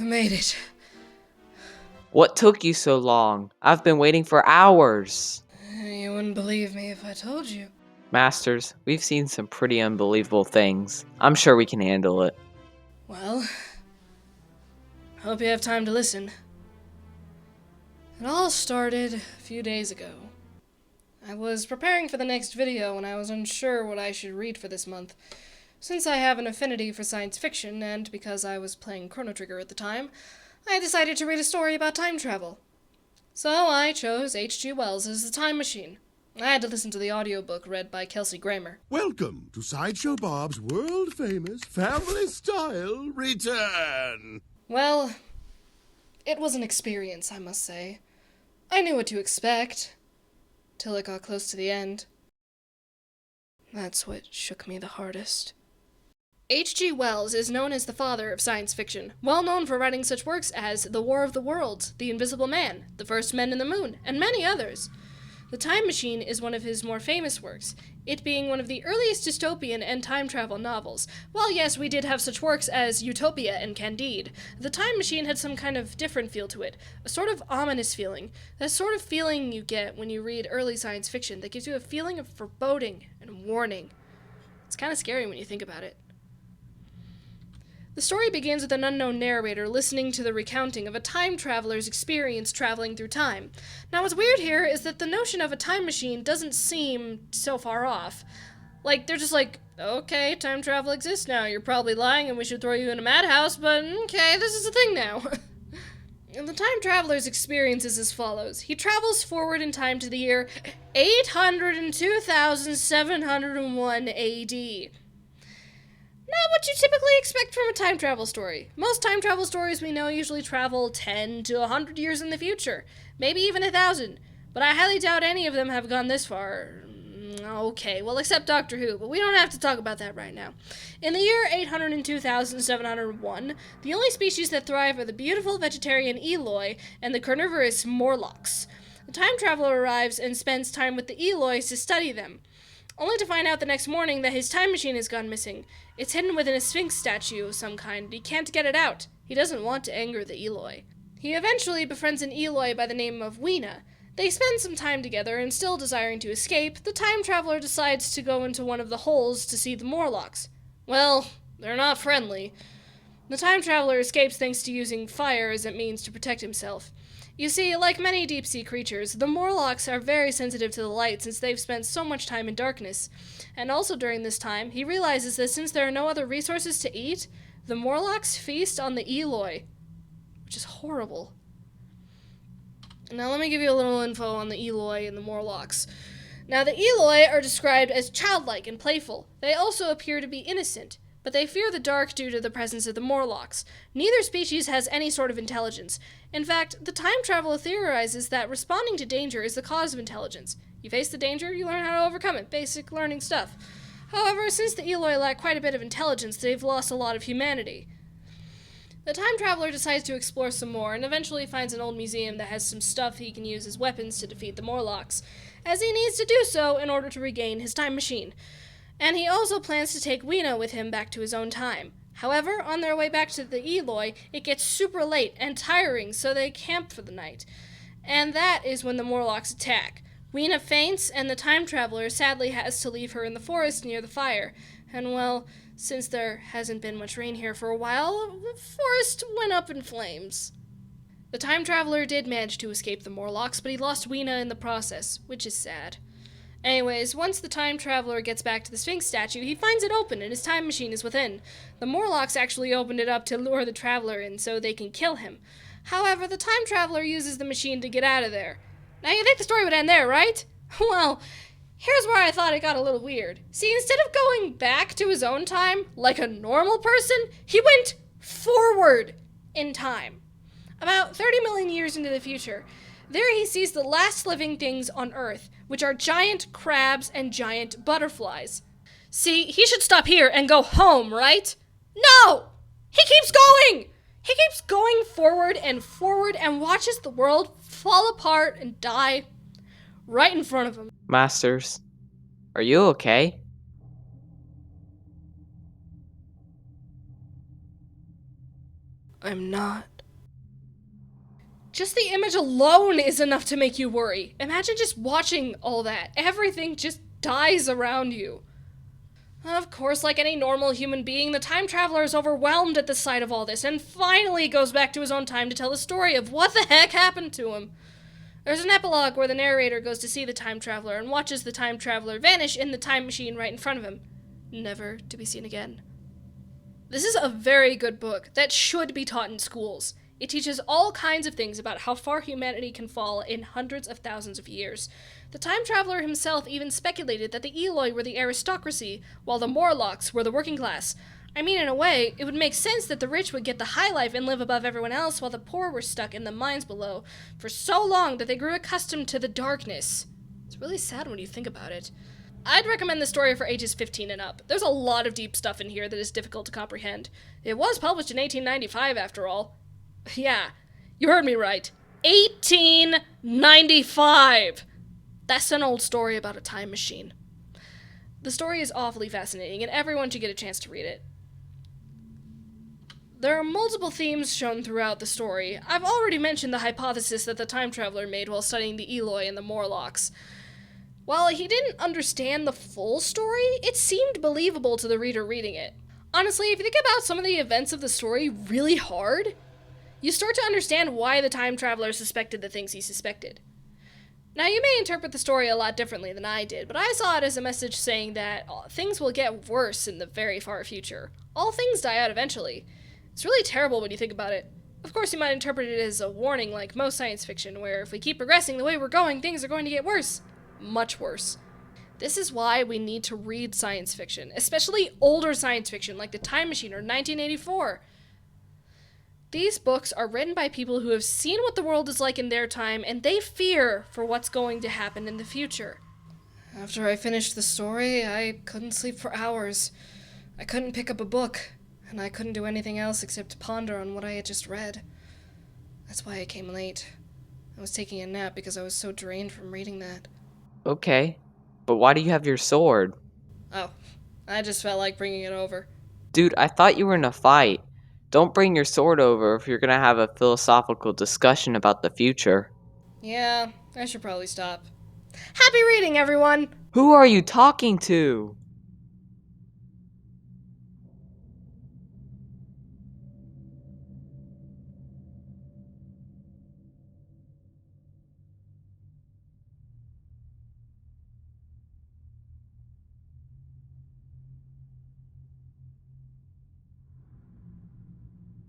I made it. What took you so long? I've been waiting for hours. You wouldn't believe me if I told you. Masters, we've seen some pretty unbelievable things. I'm sure we can handle it. Well, hope you have time to listen. It all started a few days ago. I was preparing for the next video and I was unsure what I should read for this month. Since I have an affinity for science fiction, and because I was playing Chrono Trigger at the time, I decided to read a story about time travel. So I chose H.G. Wells' The Time Machine. I had to listen to the audiobook read by Kelsey Grammer. Welcome to Sideshow Bob's world-famous family-style return. Well, it was an experience, I must say. I knew what to expect, till it got close to the end. That's what shook me the hardest. H.G. Wells is known as the father of science fiction, well known for writing such works as The War of the Worlds, The Invisible Man, The First Men in the Moon, and many others. The Time Machine is one of his more famous works, it being one of the earliest dystopian and time travel novels. While yes, we did have such works as Utopia and Candide, The Time Machine had some kind of different feel to it, a sort of ominous feeling, that sort of feeling you get when you read early science fiction that gives you a feeling of foreboding and warning. It's kind of scary when you think about it. The story begins with an unknown narrator listening to the recounting of a time traveler's experience traveling through time. Now, what's weird here is that the notion of a time machine doesn't seem so far off. Like, they're just like, okay, time travel exists now. You're probably lying and we should throw you in a madhouse, but okay, this is a thing now. And the time traveler's experience is as follows. He travels forward in time to the year 802,701 AD. Not what you typically expect from a time travel story. Most time travel stories we know usually travel 10 to 100 years in the future, maybe even 1,000, but I highly doubt any of them have gone this far. Okay, well, except Doctor Who, but we don't have to talk about that right now. In the year 802,701, the only species that thrive are the beautiful vegetarian Eloy and the carnivorous Morlocks. The time traveler arrives and spends time with the Eloys to study them, only to find out the next morning that his time machine has gone missing. It's hidden within a sphinx statue of some kind, and he can't get it out. He doesn't want to anger the Eloy. He eventually befriends an Eloy by the name of Weena. They spend some time together, and still desiring to escape, the time traveler decides to go into one of the holes to see the Morlocks. Well, they're not friendly. The time traveler escapes thanks to using fire as a means to protect himself. You see, like many deep-sea creatures, the Morlocks are very sensitive to the light since they've spent so much time in darkness. And also during this time, he realizes that since there are no other resources to eat, the Morlocks feast on the Eloy, which is horrible. Now let me give you a little info on the Eloy and the Morlocks. Now the Eloy are described as childlike and playful. They also appear to be innocent, but they fear the dark due to the presence of the Morlocks. Neither species has any sort of intelligence. In fact, the time traveler theorizes that responding to danger is the cause of intelligence. You face the danger, you learn how to overcome it. Basic learning stuff. However, since the Eloy lack quite a bit of intelligence, they've lost a lot of humanity. The time traveler decides to explore some more and eventually finds an old museum that has some stuff he can use as weapons to defeat the Morlocks, as he needs to do so in order to regain his time machine. And he also plans to take Weena with him back to his own time. However, on their way back to the Eloy, it gets super late and tiring, so they camp for the night. And that is when the Morlocks attack. Weena faints, and the time traveler sadly has to leave her in the forest near the fire. And well, since there hasn't been much rain here for a while, the forest went up in flames. The time traveler did manage to escape the Morlocks, but he lost Weena in the process, which is sad. Anyways, once the time traveler gets back to the Sphinx statue, he finds it open and his time machine is within. The Morlocks actually opened it up to lure the traveler in so they can kill him. However, the time traveler uses the machine to get out of there. Now you think the story would end there, right? Well, here's where I thought it got a little weird. See, instead of going back to his own time, like a normal person, he went forward in time. About 30 million years into the future. There he sees the last living things on Earth, which are giant crabs and giant butterflies. See, he should stop here and go home, right? No! He keeps going! He keeps going forward and watches the world fall apart and die right in front of him. Masters, are you okay? I'm not. Just the image alone is enough to make you worry. Imagine just watching all that. Everything just dies around you. Of course, like any normal human being, the time traveler is overwhelmed at the sight of all this, and finally goes back to his own time to tell the story of what the heck happened to him. There's an epilogue where the narrator goes to see the time traveler and watches the time traveler vanish in the time machine right in front of him, never to be seen again. This is a very good book that should be taught in schools. It teaches all kinds of things about how far humanity can fall in hundreds of thousands of years. The time traveler himself even speculated that the Eloy were the aristocracy, while the Morlocks were the working class. I mean, in a way, it would make sense that the rich would get the high life and live above everyone else, while the poor were stuck in the mines below for so long that they grew accustomed to the darkness. It's really sad when you think about it. I'd recommend the story for ages 15 and up. There's a lot of deep stuff in here that is difficult to comprehend. It was published in 1895, after all. Yeah, you heard me right. 1895! That's an old story about a time machine. The story is awfully fascinating, and everyone should get a chance to read it. There are multiple themes shown throughout the story. I've already mentioned the hypothesis that the time traveler made while studying the Eloy and the Morlocks. While he didn't understand the full story, it seemed believable to the reader reading it. Honestly, if you think about some of the events of the story really hard, you start to understand why the time traveler suspected the things he suspected. Now, you may interpret the story a lot differently than I did, but I saw it as a message saying that things will get worse in the very far future. All things die out eventually. It's really terrible when you think about it. Of course, you might interpret it as a warning like most science fiction, where if we keep progressing the way we're going, things are going to get worse. Much worse. This is why we need to read science fiction, especially older science fiction like The Time Machine or 1984. These books are written by people who have seen what the world is like in their time, and they fear for what's going to happen in the future. After I finished the story, I couldn't sleep for hours. I couldn't pick up a book, and I couldn't do anything else except ponder on what I had just read. That's why I came late. I was taking a nap because I was so drained from reading that. Okay, but why do you have your sword? Oh, I just felt like bringing it over. Dude, I thought you were in a fight. Don't bring your sword over if you're gonna have a philosophical discussion about the future. Yeah, I should probably stop. Happy reading, everyone! Who are you talking to?